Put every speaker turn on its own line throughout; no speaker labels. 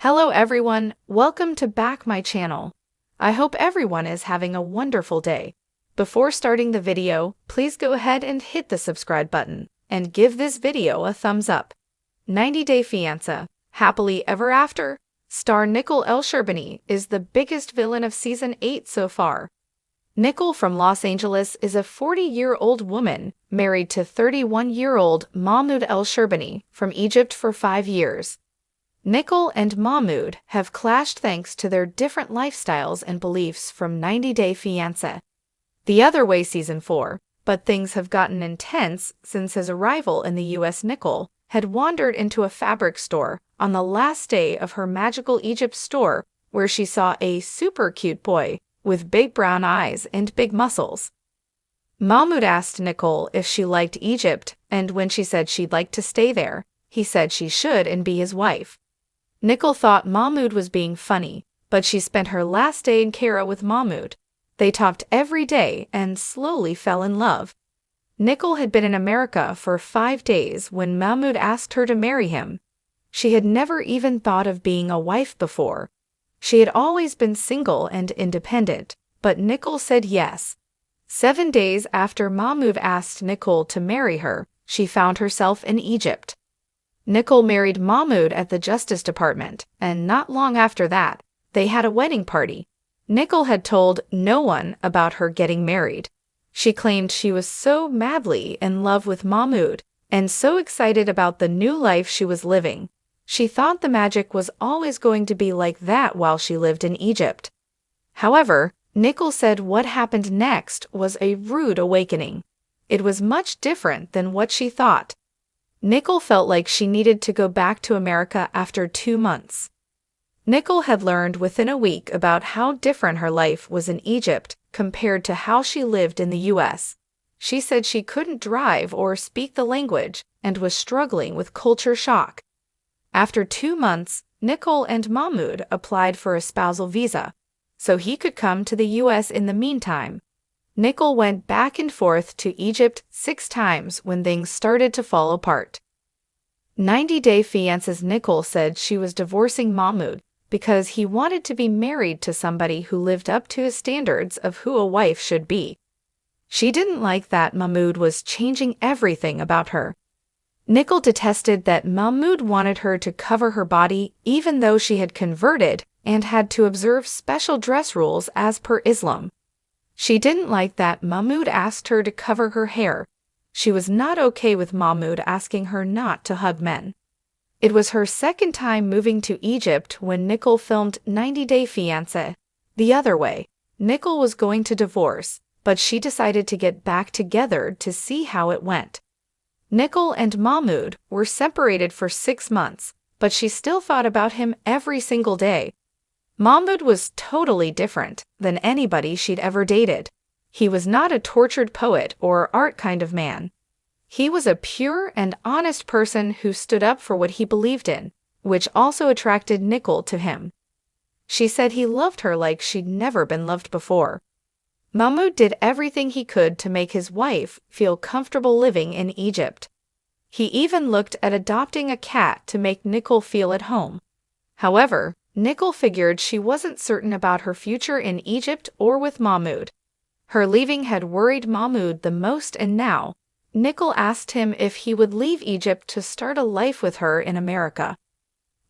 Hello everyone, welcome to back my channel. I hope everyone is having a wonderful day. Before starting the video, please go ahead and hit the subscribe button and give this video a thumbs up. 90 Day Fiancé, Happily Ever After, star Nicole Sherbiny is the biggest villain of season 8 so far. Nicole from Los Angeles is a 40-year-old woman married to 31-year-old Mahmoud Sherbiny from Egypt for 5 years. Nicole and Mahmoud have clashed thanks to their different lifestyles and beliefs from 90 Day Fiancé. The Other Way Season 4, but things have gotten intense since his arrival in the US. Nicole had wandered into a fabric store on the last day of her magical Egypt store where she saw a super cute boy with big brown eyes and big muscles. Mahmoud asked Nicole if she liked Egypt, and when she said she'd like to stay there, he said she should and be his wife. Nicole thought Mahmoud was being funny, but she spent her last day in Cairo with Mahmoud. They talked every day and slowly fell in love. Nicole had been in America for 5 days when Mahmoud asked her to marry him. She had never even thought of being a wife before. She had always been single and independent, but Nicole said yes. 7 days after Mahmoud asked Nicole to marry her, she found herself in Egypt. Nicole married Mahmoud at the Justice Department, and not long after that, they had a wedding party. Nicole had told no one about her getting married. She claimed she was so madly in love with Mahmoud and so excited about the new life she was living. She thought the magic was always going to be like that while she lived in Egypt. However, Nicole said what happened next was a rude awakening. It was much different than what she thought. Nicole felt like she needed to go back to America after 2 months. Nicole had learned within a week about how different her life was in Egypt compared to how she lived in the US. She said she couldn't drive or speak the language and was struggling with culture shock. After 2 months, Nicole and Mahmoud applied for a spousal visa, so he could come to the US in the meantime. Nicole went back and forth to Egypt 6 times when things started to fall apart. 90 Day Fiancé's Nicole said she was divorcing Mahmoud because he wanted to be married to somebody who lived up to his standards of who a wife should be. She didn't like that Mahmoud was changing everything about her. Nicole detested that Mahmoud wanted her to cover her body even though she had converted and had to observe special dress rules as per Islam. She didn't like that Mahmoud asked her to cover her hair. She was not okay with Mahmoud asking her not to hug men. It was her second time moving to Egypt when Nicole filmed 90 Day Fiancé. The Other Way. Nicole was going to divorce, but she decided to get back together to see how it went. Nicole and Mahmoud were separated for 6 months, but she still thought about him every single day. Mahmoud was totally different than anybody she'd ever dated. He was not a tortured poet or art kind of man. He was a pure and honest person who stood up for what he believed in, which also attracted Nicole to him. She said he loved her like she'd never been loved before. Mahmoud did everything he could to make his wife feel comfortable living in Egypt. He even looked at adopting a cat to make Nicole feel at home. However, Nicole figured she wasn't certain about her future in Egypt or with Mahmoud. Her leaving had worried Mahmoud the most, and now, Nicole asked him if he would leave Egypt to start a life with her in America.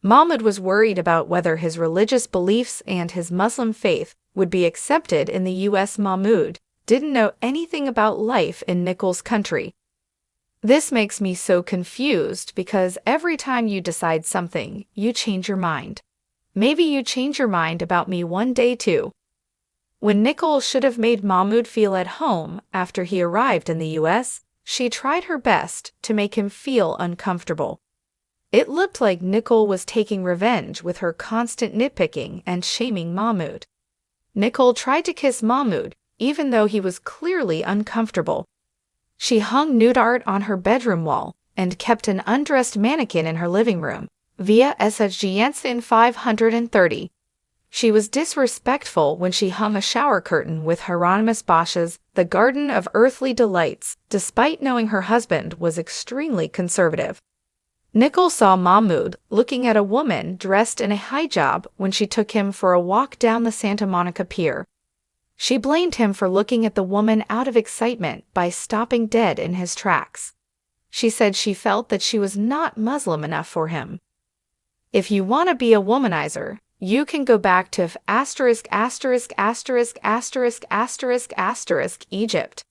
Mahmoud was worried about whether his religious beliefs and his Muslim faith would be accepted in the US. Mahmoud didn't know anything about life in Nicole's country. This makes me so confused because every time you decide something, you change your mind. Maybe you change your mind about me one day too. When Nicole should have made Mahmoud feel at home after he arrived in the US, she tried her best to make him feel uncomfortable. It looked like Nicole was taking revenge with her constant nitpicking and shaming Mahmoud. Nicole tried to kiss Mahmoud even though he was clearly uncomfortable. She hung nude art on her bedroom wall and kept an undressed mannequin in her living room, via Fiancé 530. She was disrespectful when she hung a shower curtain with Hieronymus Bosch's The Garden of Earthly Delights, despite knowing her husband was extremely conservative. Nicole saw Mahmoud looking at a woman dressed in a hijab when she took him for a walk down the Santa Monica Pier. She blamed him for looking at the woman out of excitement by stopping dead in his tracks. She said she felt that she was not Muslim enough for him. If you want to be a womanizer, you can go back to Egypt.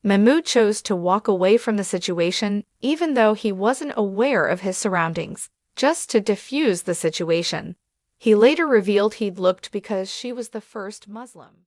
Mahmoud chose to walk away from the situation even though he wasn't aware of his surroundings, just to defuse the situation. He later revealed he'd looked because she was the first Muslim.